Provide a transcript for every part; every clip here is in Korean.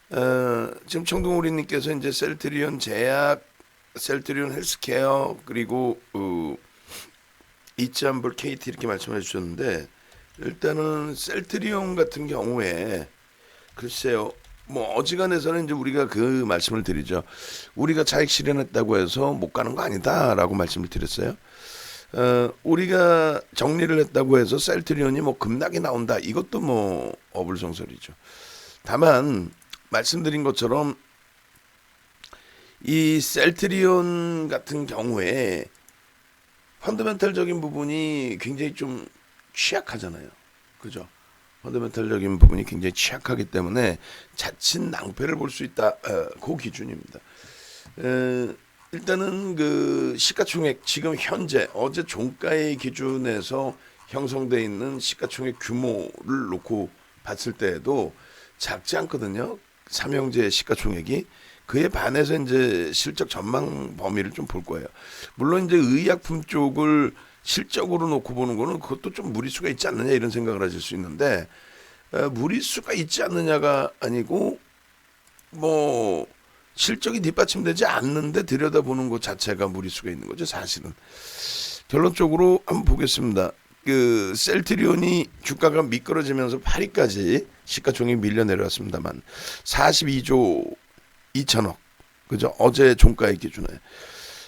지금 청동우리님께서 이제 셀트리온 제약, 셀트리온 헬스케어 그리고 이치안볼 KT 이렇게 말씀해 주셨는데 일단은 셀트리온 같은 경우에 글쎄요. 뭐 어지간해서는 이제 우리가 그 말씀을 드리죠. 우리가 차익 실현했다고 해서 못 가는 거 아니다라고 말씀을 드렸어요. 우리가 정리를 했다고 해서 셀트리온이 뭐 급락이 나온다. 이것도 뭐 어불성설이죠. 다만 말씀드린 것처럼 이 셀트리온 같은 경우에 펀더멘탈적인 부분이 굉장히 좀 취약하잖아요. 그죠? 펀더멘탈적인 부분이 굉장히 취약하기 때문에 자칫 낭패를 볼 수 있다. 그 기준입니다. 일단은 그 시가총액 지금 현재 어제 종가의 기준에서 형성돼 있는 시가총액 규모를 놓고 봤을 때에도 작지 않거든요. 삼형제 시가총액이 그에 반해서 이제 실적 전망 범위를 좀 볼 거예요. 물론 이제 의약품 쪽을 실적으로 놓고 보는 거는 그것도 좀 무리수가 있지 않느냐 이런 생각을 하실 수 있는데 무리수가 있지 않느냐가 아니고 뭐 실적이 뒷받침되지 않는데 들여다보는 것 자체가 무리수가 있는 거죠. 사실은 결론적으로 한번 보겠습니다. 그 셀트리온이 주가가 미끄러지면서 8위까지 시가총액이 밀려 내려왔습니다만 42조 2천억 그죠? 어제 종가의 기준에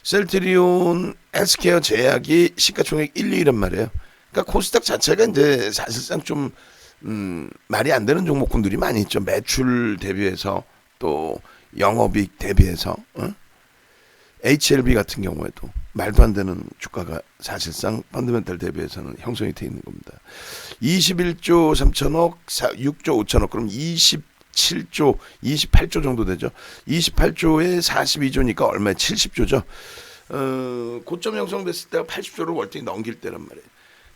셀트리온 헬스케어 제약이 시가총액 1, 2위란 말이에요. 그러니까 코스닥 자체가 이제 사실상 좀 말이 안 되는 종목군들이 많이 있죠. 매출 대비해서 또 영업이익 대비해서 HLB 같은 경우에도 말도 안 되는 주가가 사실상 펀더멘탈 대비해서는 형성이 돼 있는 겁니다. 21조 3천억, 6조 5천억 그럼 27조, 28조 정도 되죠. 28조에 42조니까 얼마에 70조죠. 고점 형성됐을 때가 80조를 월등히 넘길 때란 말이에요.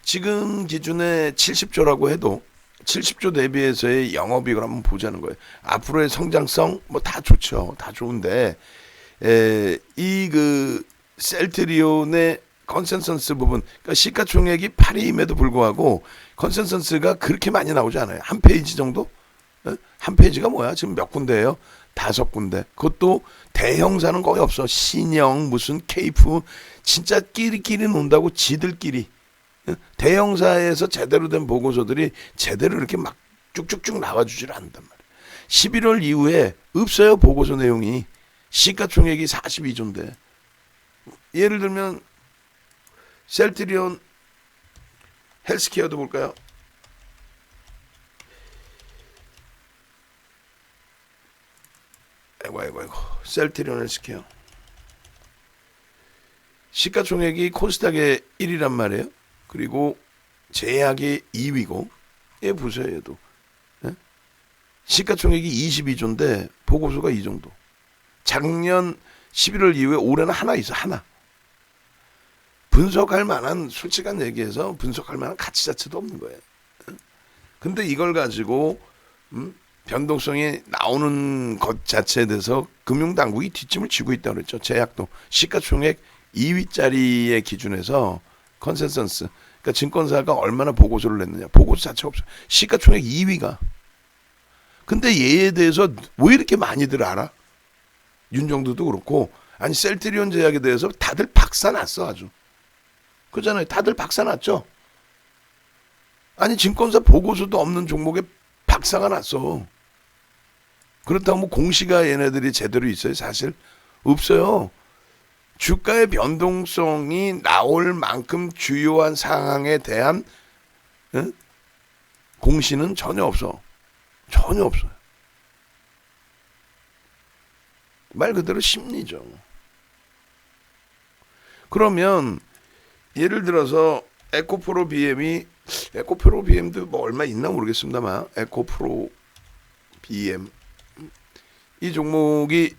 지금 기준에 70조라고 해도 70조 대비해서의 영업이익을 한번 보자는 거예요. 앞으로의 성장성 뭐 다 좋죠. 다 좋은데 이 그 셀트리온의 컨센서스 부분, 그러니까 시가총액이 8위임에도 불구하고 컨센서스가 그렇게 많이 나오지 않아요. 한 페이지 정도? 한 페이지가 뭐야? 지금 몇 군데예요? 5군데. 그것도 대형사는 거의 없어. 신영 무슨 케이프 진짜 끼리끼리 논다고 지들끼리. 대형사에서 제대로 된 보고서들이 제대로 이렇게 막 쭉쭉쭉 나와주질 않는단 말이에요. 11월 이후에 없어요. 보고서 내용이. 시가총액이 42조인데 예를 들면 셀트리온 헬스케어도 볼까요? 아이고 셀트리온 헬스케어 시가총액이 코스닥의 1위란 말이에요. 그리고 제약이 2위고 얘 보세요. 얘도 시가총액이 22조인데 보고서가 이 정도. 작년 11월 이후에 올해는 하나 있어. 하나. 분석할 만한 솔직한 얘기해서 분석할 만한 가치 자체도 없는 거예요. 근데 이걸 가지고 변동성이 나오는 것 자체에 대해서 금융당국이 뒷짐을 지고 있다고 그랬죠. 제약도 시가총액 2위짜리의 기준에서 컨센서스 그러니까 증권사가 얼마나 보고서를 냈느냐. 보고서 자체가 없어요. 시가총액 2위가. 근데 얘에 대해서 왜 이렇게 많이들 알아? 윤정두도 그렇고 아니 셀트리온 제약에 대해서 다들 박사 났어 아주. 그잖아요. 다들 박사 났죠. 아니 증권사 보고서도 없는 종목에 박사가 났어. 그렇다고 뭐 공시가 얘네들이 제대로 있어요? 사실 없어요. 주가의 변동성이 나올 만큼 주요한 상황에 대한 공시는 전혀 없어. 전혀 없어요. 말 그대로 심리죠. 그러면 예를 들어서 에코프로 BM도 뭐 얼마 있나 모르겠습니다만 에코프로 BM 이 종목이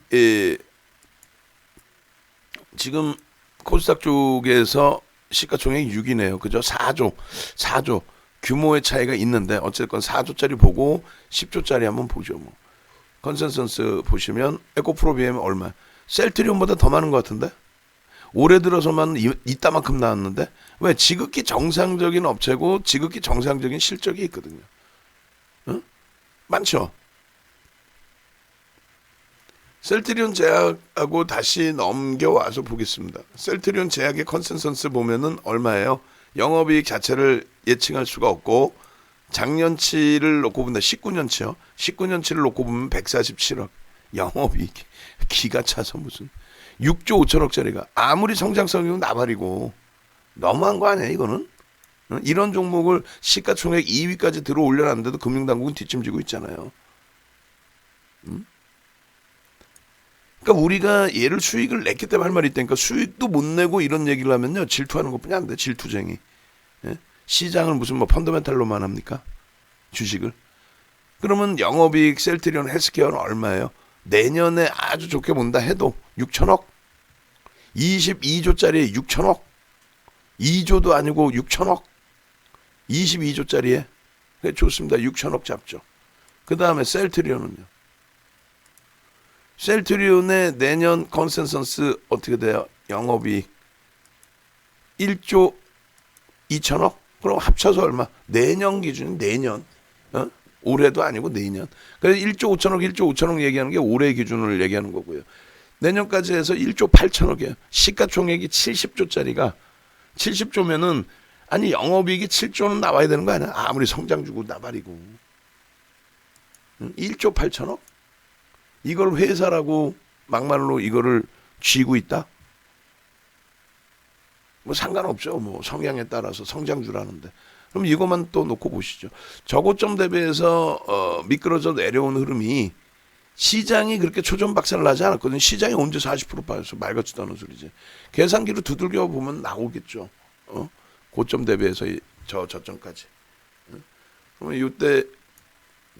지금 코스닥 쪽에서 시가총액 6위네요. 그죠? 4조 규모의 차이가 있는데 어쨌건 4조짜리 보고 10조짜리 한번 보죠. 뭐. 컨센서스 보시면 에코프로 BM 얼마? 셀트리온보다 더 많은 것 같은데? 올해 들어서만 이따만큼 나왔는데 왜? 지극히 정상적인 업체고 지극히 정상적인 실적이 있거든요. 응? 많죠? 셀트리온 제약하고 다시 넘겨와서 보겠습니다. 셀트리온 제약의 컨센서스 보면은 얼마예요? 영업이익 자체를 예측할 수가 없고 작년치를 놓고 본다. 19년치요. 19년치를 놓고 보면 147억. 영업이익 기가 차서 무슨 6조 5천억짜리가 아무리 성장성이고 나발이고 너무한 거 아니야 이거는? 이런 종목을 시가총액 2위까지 들어 올려놨는데도 금융당국은 뒷짐지고 있잖아요. 그러니까 우리가 얘를 수익을 냈기 때문에 할 말이 있다니까. 수익도 못 내고 이런 얘기를 하면요 질투하는 것뿐이 안 돼. 질투쟁이. 예? 시장을 무슨 뭐 펀더멘탈로만 합니까? 주식을. 그러면 영업이익 셀트리온 헬스케어는 얼마예요? 내년에 아주 좋게 본다 해도 6천억? 22조짜리에 6천억? 2조도 아니고 6천억? 22조짜리에? 네, 좋습니다. 6천억 잡죠. 그 다음에 셀트리온은요? 셀트리온의 내년 컨센서스 어떻게 돼요? 영업이익 1조 2천억? 그럼 합쳐서 얼마? 내년 기준 내년. 올해도 아니고 내년. 그래서 1조 5천억, 1조 5천억 얘기하는 게 올해 기준을 얘기하는 거고요. 내년까지 해서 1조 8천억이에요. 시가총액이 70조짜리가 70조면은 아니 영업이익이 7조는 나와야 되는 거 아니야? 아무리 성장 주고 나발이고. 1조 8천억? 이걸 회사라고 막말로 이거를 쥐고 있다? 뭐 상관없죠. 뭐 성향에 따라서 성장주라는데. 그럼 이것만 또 놓고 보시죠. 저고점 대비해서 미끄러져 내려온 흐름이 시장이 그렇게 초전박살을 나지 않았거든요. 시장이 언제 40% 빠졌어. 말 같지도 않은 소리지. 계산기로 두들겨 보면 나오겠죠. 고점 대비해서 저점까지. 그러면 이때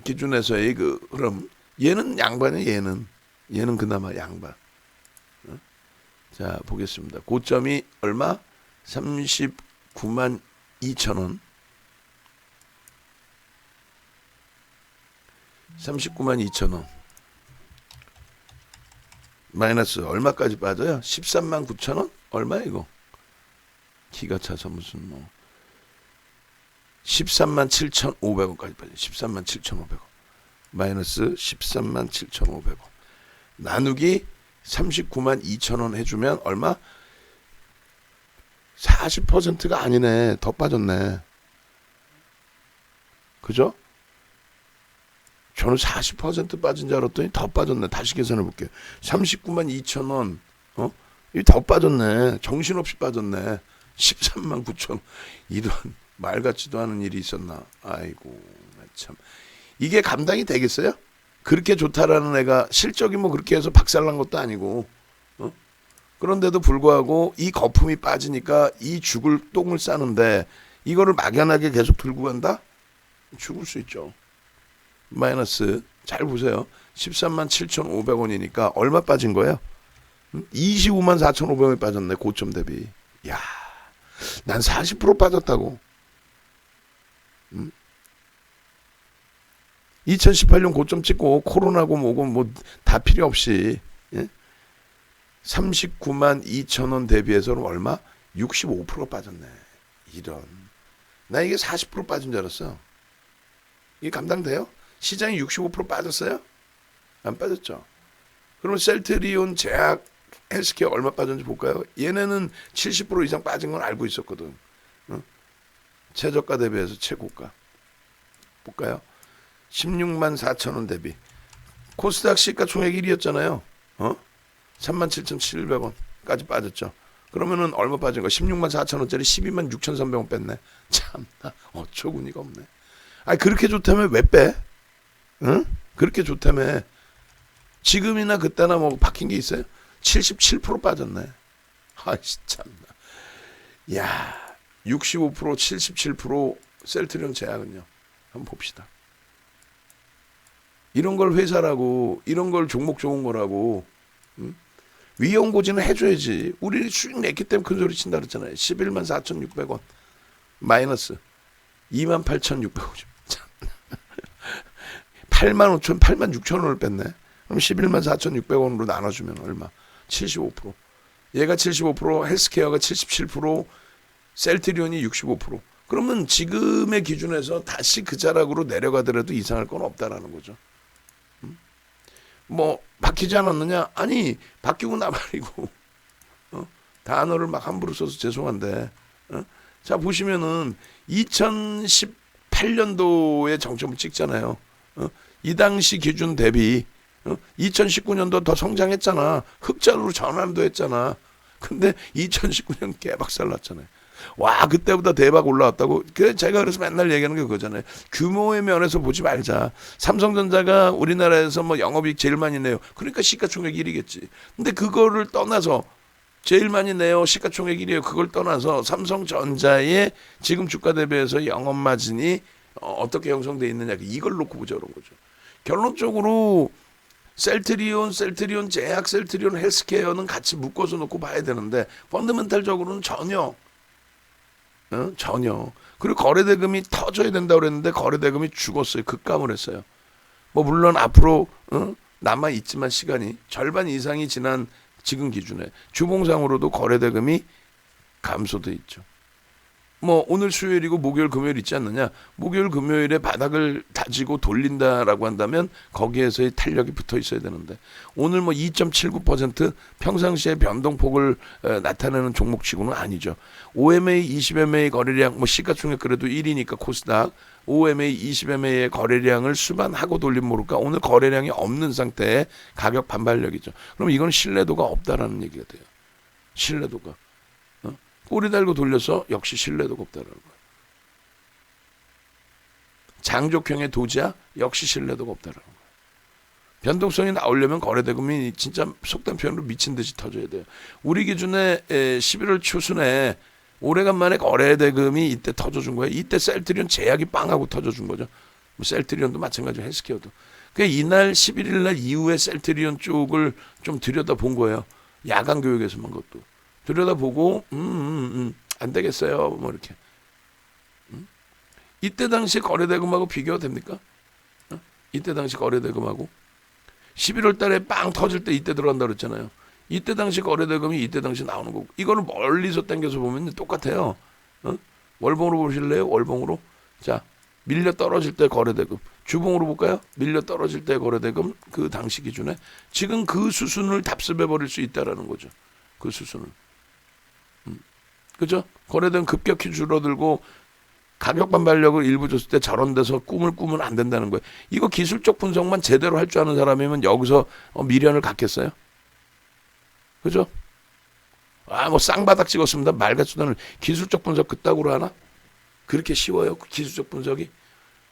기준에서의 그 흐름. 얘는 양반이에요. 얘는 그나마 양반. 자 보겠습니다. 고점이 얼마? 39만 2천 원. 39만 2천 원. 마이너스 얼마까지 빠져요? 13만 9천 원? 얼마야 이거? 기가 차서 무슨 뭐 13만 7,500원까지 빠져. 13만 7,500원. 마이너스 13만 7,500원. 나누기 39만 2천 원 해주면 얼마? 40%가 아니네. 더 빠졌네. 그죠? 저는 40% 빠진 줄 알았더니 더 빠졌네. 다시 계산해 볼게요. 39만 2천 원. 이게 더 빠졌네. 정신없이 빠졌네. 13만 9천 원. 이런 말 같지도 않은 일이 있었나. 아이고 참. 이게 감당이 되겠어요? 그렇게 좋다라는 애가 실적이 뭐 그렇게 해서 박살난 것도 아니고. 그런데도 불구하고 이 거품이 빠지니까 이 죽을 똥을 싸는데 이거를 막연하게 계속 들고 간다? 죽을 수 있죠. 마이너스 잘 보세요. 13만 7,500원이니까 얼마 빠진 거예요? 25만 4,500원이 빠졌네. 고점 대비. 야, 난 40% 빠졌다고. 2018년 고점 찍고 코로나고 뭐고 뭐 다 필요 없이 39만 2천 원 대비해서는 얼마? 65% 빠졌네. 이런. 나 이게 40% 빠진 줄 알았어. 이게 감당돼요? 시장이 65% 빠졌어요? 안 빠졌죠. 그러면 셀트리온 제약 헬스케어 얼마 빠졌는지 볼까요? 얘네는 70% 이상 빠진 건 알고 있었거든. 최저가 대비해서 최고가. 볼까요? 16만 4천 원 대비. 코스닥 시가총액 1위였잖아요. 37,700원까지 빠졌죠. 그러면은 얼마 빠진 거? 16만 4천 원짜리 12만 6,300원 뺐네. 참나 어처구니가 없네. 아니 그렇게 좋다면 왜 빼? 응? 그렇게 좋다며. 지금이나 그때나 뭐 바뀐 게 있어요? 77% 빠졌네. 아이씨 참나. 야, 65% 77% 셀트리온 제약은요. 한번 봅시다. 이런 걸 회사라고, 이런 걸 종목 좋은 거라고, 위험고지는 해줘야지. 우리 수익 냈기 때문에 큰 소리 친다 그랬잖아요. 11만 4,600원 마이너스 2만 8,600원. 8만 5천, 8만 6천 원을 뺐네. 그럼 11만 4,600원으로 나눠주면 얼마? 75%. 얘가 75%, 헬스케어가 77%, 셀트리온이 65%. 그러면 지금의 기준에서 다시 그 자락으로 내려가더라도 이상할 건 없다라는 거죠. 뭐 바뀌지 않았느냐? 아니 바뀌고 나발이고 단어를 막 함부로 써서 죄송한데 자 보시면은 2018년도에 정점을 찍잖아요. 이 당시 기준 대비 2019년도 더 성장했잖아. 흑자로 전환도 했잖아. 근데 2019년 개박살 났잖아요. 와 그때보다 대박 올라왔다고. 제가 그래서 맨날 얘기하는 게 그거잖아요. 규모의 면에서 보지 말자. 삼성전자가 우리나라에서 뭐 영업이익 제일 많이 내요. 그러니까 시가총액 1위겠지. 근데 그거를 떠나서 제일 많이 내요. 시가총액 1위에요. 그걸 떠나서 삼성전자의 지금 주가 대비해서 영업마진이 어떻게 형성되어 있느냐. 이걸 놓고 보자 그런 거죠. 결론적으로 셀트리온, 제약, 셀트리온, 헬스케어는 같이 묶어서 놓고 봐야 되는데 펀더멘탈적으로는 전혀. 그리고 거래대금이 터져야 된다고 그랬는데 거래대금이 죽었어요. 급감을 했어요. 뭐 물론 앞으로 남아 있지만 시간이 절반 이상이 지난 지금 기준에 주봉상으로도 거래대금이 감소돼 있죠. 뭐 오늘 수요일이고 목요일 금요일 있지 않느냐. 목요일 금요일에 바닥을 다지고 돌린다라고 한다면 거기에서의 탄력이 붙어 있어야 되는데 오늘 뭐 2.79% 평상시에 변동폭을 나타내는 종목치고는 아니죠. OMA 20MA 거래량 뭐 시가총액 그래도 1위니까 코스닥 OMA 20MA의 거래량을 수반하고 돌림 모를까 오늘 거래량이 없는 상태에 가격 반발력이죠. 그럼 이건 신뢰도가 없다라는 얘기가 돼요. 신뢰도가. 꼬리 달고 돌려서 역시 신뢰도가 없다라는 거예요. 장족형의 도지야 역시 신뢰도가 없다라는 거예요. 변동성이 나오려면 거래대금이 진짜 속된 표현으로 미친 듯이 터져야 돼요. 우리 기준에 11월 초순에 오래간만에 거래대금이 이때 터져준 거예요. 이때 셀트리온 제약이 빵하고 터져준 거죠. 뭐 셀트리온도 마찬가지로 헬스케어도. 그러니까 이날 11일 날 이후에 셀트리온 쪽을 좀 들여다본 거예요. 야간 교육에서만 것도. 들여다보고 안 되겠어요. 뭐 이렇게. 이때 당시 거래대금하고 비교가 됩니까? 이때 당시 거래대금하고 11월 달에 빵 터질 때 이때 들어간다 그랬잖아요. 이때 당시 거래대금이 이때 당시 나오는 거고 이거를 멀리서 당겨서 보면 똑같아요. 월봉으로 보실래요? 월봉으로. 자 밀려 떨어질 때 거래대금. 주봉으로 볼까요? 밀려 떨어질 때 거래대금 그 당시 기준에 지금 그 수순을 답습해 버릴 수 있다라는 거죠. 그 수순을. 그죠? 거래대금 급격히 줄어들고 가격 반발력을 일부 줬을 때 저런 데서 꿈을 꾸면 안 된다는 거예요. 이거 기술적 분석만 제대로 할 줄 아는 사람이면 여기서 미련을 갖겠어요? 그죠? 뭐 쌍바닥 찍었습니다. 말같지도 기술적 분석 그따구로 하나? 그렇게 쉬워요? 기술적 분석이?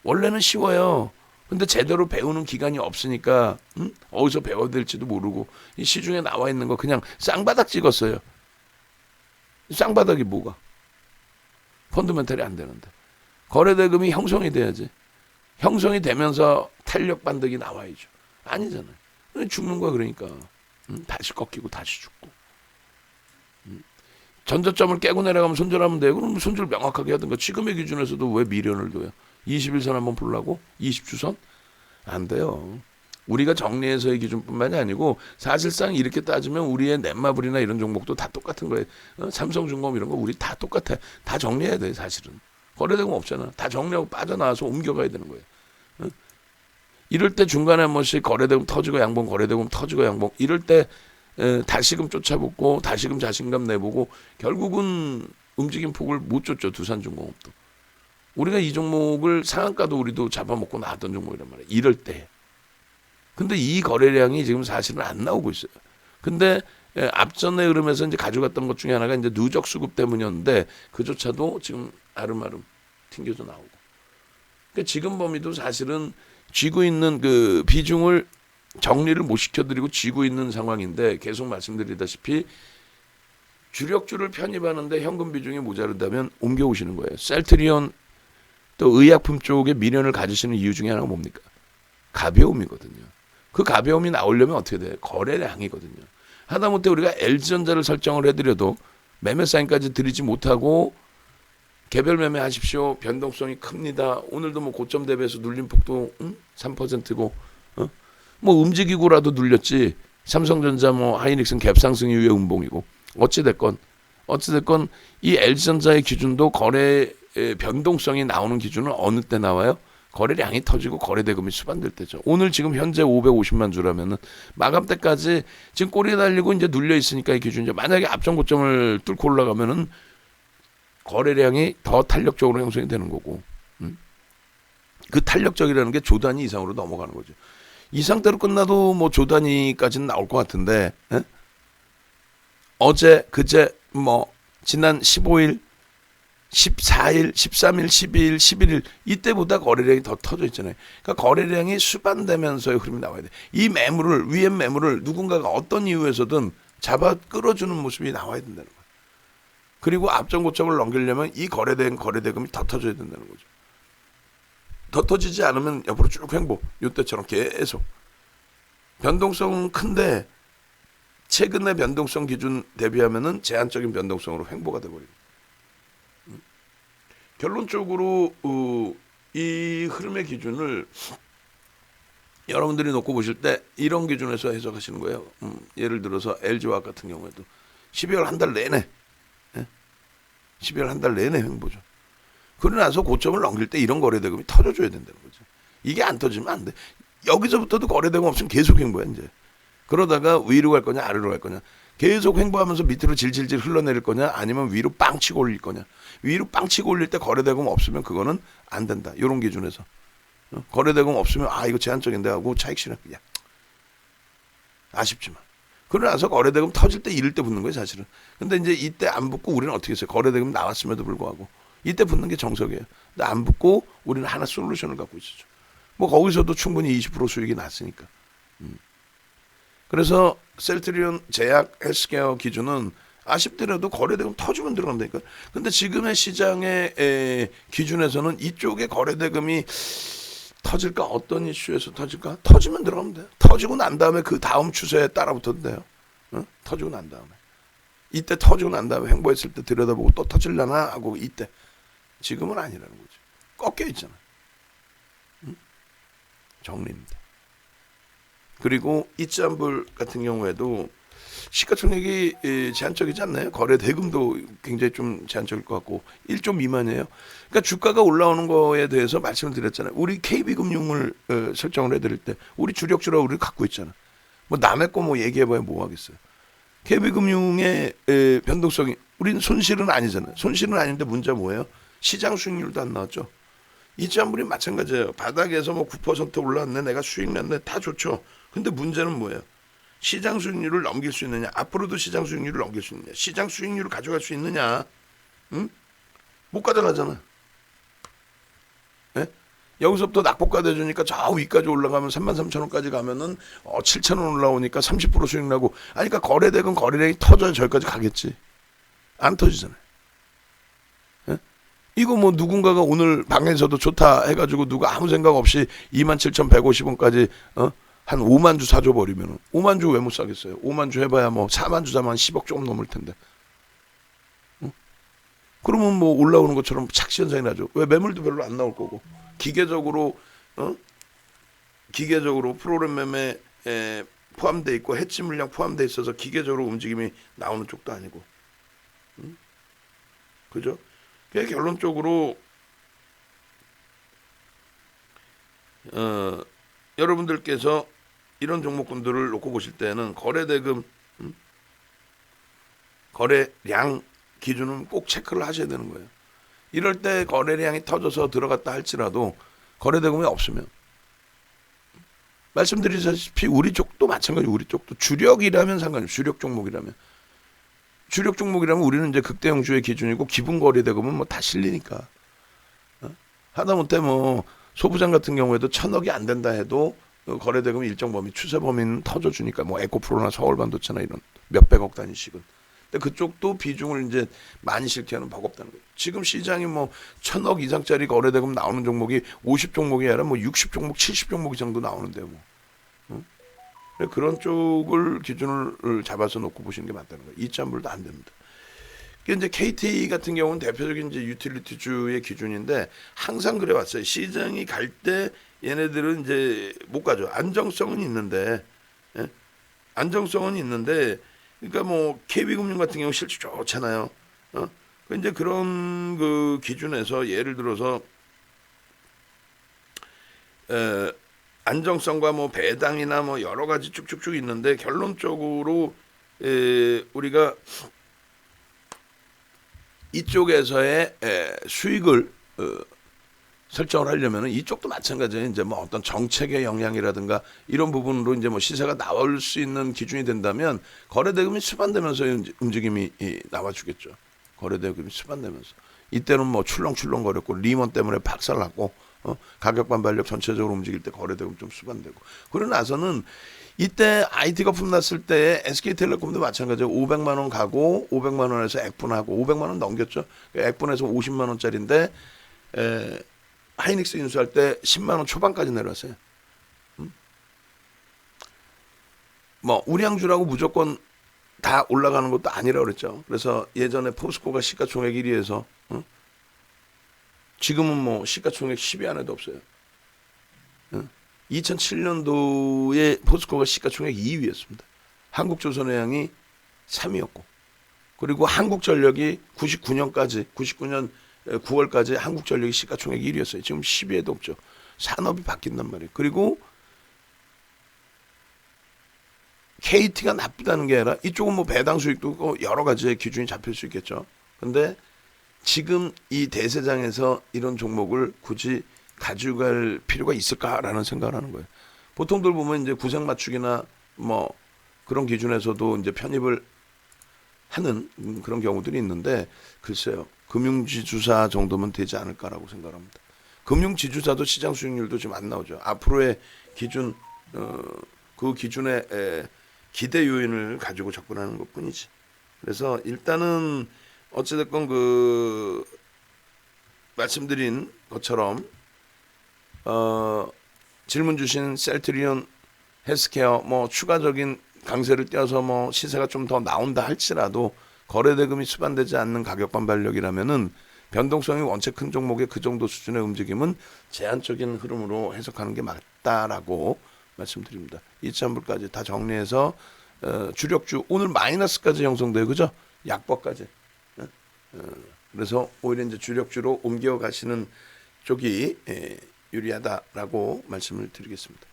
원래는 쉬워요. 근데 제대로 배우는 기간이 없으니까 어디서 배워야 될지도 모르고 이 시중에 나와 있는 거 그냥 쌍바닥 찍었어요. 쌍바닥이 뭐가? 펀더멘탈이 안 되는데. 거래대금이 형성이 돼야지. 형성이 되면서 탄력 반등이 나와야죠. 아니잖아요. 죽는 거야 그러니까. 다시 꺾이고 다시 죽고. 전저점을 깨고 내려가면 손절하면 돼요. 그럼 손절 명확하게 하든가. 지금의 기준에서도 왜 미련을 둬요? 21선 한번 보려고? 20주선? 안 돼요. 우리가 정리해서의 기준뿐만이 아니고 사실상 이렇게 따지면 우리의 넷마블이나 이런 종목도 다 똑같은 거예요. 삼성중공업 이런 거 우리 다 똑같아. 다 정리해야 돼 사실은. 거래대금 없잖아. 다 정리하고 빠져나와서 옮겨가야 되는 거예요. 이럴 때 중간에 한 번씩 거래대금 터지고 양봉, 거래대금 터지고 양봉. 이럴 때 다시금 쫓아보고 다시금 자신감 내보고 결국은 움직임 폭을 못 줬죠. 두산중공업도. 우리가 이 종목을 상한가도 우리도 잡아먹고 나왔던 종목이란 말이에요. 이럴 때. 근데 이 거래량이 지금 사실은 안 나오고 있어요. 근데 앞전의 흐름에서 이제 가져갔던 것 중에 하나가 이제 누적 수급 때문이었는데 그조차도 지금 아름아름 튕겨져 나오고. 그러니까 지금 범위도 사실은 쥐고 있는 그 비중을 정리를 못 시켜드리고 쥐고 있는 상황인데 계속 말씀드리다시피 주력주를 편입하는데 현금 비중이 모자른다면 옮겨오시는 거예요. 셀트리온 또 의약품 쪽에 미련을 가지시는 이유 중에 하나가 뭡니까? 가벼움이거든요. 그 가벼움이 나오려면 어떻게 돼요? 거래량이거든요. 하다못해 우리가 LG전자를 설정을 해드려도 매매 사인까지 드리지 못하고 개별 매매 하십시오. 변동성이 큽니다. 오늘도 뭐 고점 대비해서 눌린 폭도 3%고 뭐 움직이고라도 눌렸지. 삼성전자 뭐 하이닉슨 갭상승 이후에 음봉이고 어찌됐건 이 LG전자의 기준도 거래 변동성이 나오는 기준은 어느 때 나와요? 거래량이 터지고 거래대금이 수반될 때죠. 오늘 지금 현재 550만 주라면은 마감 때까지 지금 꼬리에 달리고 이제 눌려 있으니까 이 기준이죠. 만약에 앞전 고점을 뚫고 올라가면은 거래량이 더 탄력적으로 형성이 되는 거고, 그 탄력적이라는 게 조 단위 이상으로 넘어가는 거죠. 이 상태로 끝나도 뭐 조 단위까지는 나올 것 같은데, 에? 어제, 그제, 뭐 지난 15일, 14일, 13일, 12일, 11일 이때보다 거래량이 더 터져 있잖아요. 그러니까 거래량이 수반되면서의 흐름이 나와야 돼. 이 매물을, 위에 매물을 누군가가 어떤 이유에서든 잡아 끌어주는 모습이 나와야 된다는 거예요. 그리고 앞전 고점을 넘기려면 이 거래된 거래대금이 더 터져야 된다는 거죠. 더 터지지 않으면 옆으로 쭉 횡보. 이때처럼 계속. 변동성은 큰데 최근의 변동성 기준 대비하면은 제한적인 변동성으로 횡보가 돼버립니다. 결론적으로 이 흐름의 기준을 여러분들이 놓고 보실 때 이런 기준에서 해석하시는 거예요. 예를 들어서 LG화학 같은 경우에도 12월 한 달 내내 12월 한 달 내내 횡보죠. 그러고 나서 고점을 넘길 때 이런 거래대금이 터져줘야 된다는 거죠. 이게 안 터지면 안 돼. 여기서부터도 거래대금 없으면 계속 횡보야 이제. 그러다가 위로 갈 거냐 아래로 갈 거냐. 계속 횡보하면서 밑으로 질질질 흘러내릴 거냐 아니면 위로 빵 치고 올릴 거냐. 위로 빵 치고 올릴 때 거래대금 없으면 그거는 안 된다. 이런 기준에서. 거래대금 없으면 아 이거 제한적인데 하고 차익 실현. 야, 아쉽지만. 그러고 나서 거래대금 터질 때 이럴 때 붙는 거예요 사실은. 근데 이제 이때 안 붙고 우리는 어떻게 했어요. 거래대금 나왔음에도 불구하고. 이때 붙는 게 정석이에요. 근데 안 붙고 우리는 하나 솔루션을 갖고 있었죠. 뭐 거기서도 충분히 20% 수익이 났으니까. 그래서 셀트리온 제약 헬스케어 기준은 아쉽더라도 거래대금 터지면 들어간다니까. 근데 지금의 시장의 기준에서는 이쪽에 거래대금이 터질까? 어떤 이슈에서 터질까? 터지면 들어가면 돼요. 터지고 난 다음에 그 다음 추세에 따라 붙어도 돼요. 응? 터지고 난 다음에. 이때 터지고 난 다음에 횡보했을 때 들여다보고 또 터질려나 하고 이때. 지금은 아니라는 거죠. 꺾여 있잖아. 응? 정리입니다. 그리고 이짠불 같은 경우에도 시가총액이 제한적이지 않나요? 거래 대금도 굉장히 좀 제한적일 것 같고 1조 미만이에요. 그러니까 주가가 올라오는 거에 대해서 말씀을 드렸잖아요. 우리 KB금융을 설정을 해드릴 때 우리 주력주라 우리 갖고 있잖아. 뭐 남의 거 뭐 얘기해봐야 뭐 하겠어요. KB금융의 변동성이 우리는 손실은 아니잖아요. 손실은 아닌데 문제가 뭐예요? 시장 수익률도 안 나왔죠. 이짠불이 마찬가지예요. 바닥에서 뭐 9% 올랐네, 내가 수익 냈네, 다 좋죠. 근데 문제는 뭐예요? 시장 수익률을 넘길 수 있느냐? 앞으로도 시장 수익률을 넘길 수 있느냐? 시장 수익률을 가져갈 수 있느냐? 응? 못 가져가잖아. 예? 여기서부터 낙폭가 돼주니까 저 위까지 올라가면 33,000원까지 가면은 7,000원 올라오니까 30% 수익 나고. 아니 그러니까 거래대금 거래량이 터져야 저기까지 가겠지. 안 터지잖아요. 예? 이거 뭐 누군가가 오늘 방에서도 좋다 해가지고 누가 아무 생각 없이 27,150원까지 한 5만 주 사줘 버리면 5만 주 왜 못 사겠어요? 5만 주 해봐야 뭐 4만 주 사면 10억 조금 넘을 텐데. 그러면 뭐 올라오는 것처럼 착시 현상이 나죠. 왜 매물도 별로 안 나올 거고 기계적으로 기계적으로 프로그램 매매에 포함돼 있고 해치 물량 포함돼 있어서 기계적으로 움직임이 나오는 쪽도 아니고, 그죠? 그러니까 결론적으로 여러분들께서 이런 종목군들을 놓고 보실 때는 거래대금, 거래량 기준은 꼭 체크를 하셔야 되는 거예요. 이럴 때 거래량이 터져서 들어갔다 할지라도 거래대금이 없으면 말씀드리다시피 우리 쪽도 마찬가지. 우리 쪽도 주력이라면 상관없어요. 주력 종목이라면 우리는 이제 극대형주의 기준이고 기본 거래대금은 뭐 다 실리니까. 하다못해 뭐 소부장 같은 경우에도 1,000억이 안 된다 해도 거래대금 일정 범위 추세 범위는 터져주니까 뭐 에코프로나 서울반도체나 이런 몇백억 단위씩은. 근데 그쪽도 비중을 이제 많이 실기하는 버겁다는 거예요. 지금 시장이 뭐 1,000억 이상짜리 거래대금 나오는 종목이 50종목이 아니라 뭐 60종목, 70종목 이상도 나오는데요. 뭐. 그런 쪽을 기준을 잡아서 놓고 보시는 게 맞다는 거예요. 이짠불도 안 됩니다. 이제 KT 같은 경우는 대표적인 이제 유틸리티주의 기준인데 항상 그래 왔어요. 시장이 갈 때 얘네들은 이제 못 가죠. 안정성은 있는데, 예? 안정성은 있는데, 그러니까 뭐 KB금융 같은 경우 실질 좋잖아요. 이제 그런 그 기준에서 예를 들어서 안정성과 뭐 배당이나 뭐 여러 가지 쭉쭉쭉 있는데 결론적으로 우리가 이쪽에서의 수익을 설정을 하려면은 이쪽도 마찬가지예요. 이제 뭐 어떤 정책의 영향이라든가 이런 부분으로 이제 뭐 시세가 나올 수 있는 기준이 된다면 거래대금이 수반되면서 움직임이 나와주겠죠. 거래대금이 수반되면서 이때는 뭐 출렁출렁 거렸고 리먼 때문에 박살났고 가격 반발력 전체적으로 움직일 때 거래대금 좀 수반되고 그러고 나서는 이때 IT 거품 났을 때 SK텔레콤도 마찬가지예요. 500만 원 가고 500만 원에서 액분하고 500만 원 넘겼죠. 액분해서 50만 원짜리인데 하이닉스 인수할 때 10만 원 초반까지 내려왔어요. 뭐 우량주라고 무조건 다 올라가는 것도 아니라고 그랬죠. 그래서 예전에 포스코가 시가총액 1위에서 지금은 뭐 시가총액 10위 안에도 없어요. 2007년도에 포스코가 시가총액 2위였습니다. 한국조선해양이 3위였고 그리고 한국전력이 99년 9월까지 한국전력이 시가총액 1위였어요. 지금 10위에도 없죠. 산업이 바뀐단 말이에요. 그리고 KT가 나쁘다는 게 아니라 이쪽은 뭐 배당 수익도 있고 여러 가지의 기준이 잡힐 수 있겠죠. 근데 지금 이 대세장에서 이런 종목을 굳이 가져갈 필요가 있을까라는 생각을 하는 거예요. 보통들 보면 이제 구색 맞추기나 뭐 그런 기준에서도 이제 편입을 하는 그런 경우들이 있는데 글쎄요. 금융지주사 정도면 되지 않을까라고 생각합니다. 금융지주사도 시장 수익률도 지금 안 나오죠. 앞으로의 기준 그 기준에 기대 요인을 가지고 접근하는 것뿐이지. 그래서 일단은 어찌됐건 그 말씀드린 것처럼 질문 주신 셀트리온 헬스케어 뭐 추가적인 강세를 띄어서 뭐 시세가 좀 더 나온다 할지라도 거래대금이 수반되지 않는 가격 반발력이라면은 변동성이 원체 큰 종목의 그 정도 수준의 움직임은 제한적인 흐름으로 해석하는 게 맞다라고 말씀드립니다. 2,000불까지 다 정리해서 주력주 오늘 마이너스까지 형성돼요. 그죠? 약보까지. 그래서 오히려 이제 주력주로 옮겨가시는 쪽이 유리하다라고 말씀을 드리겠습니다.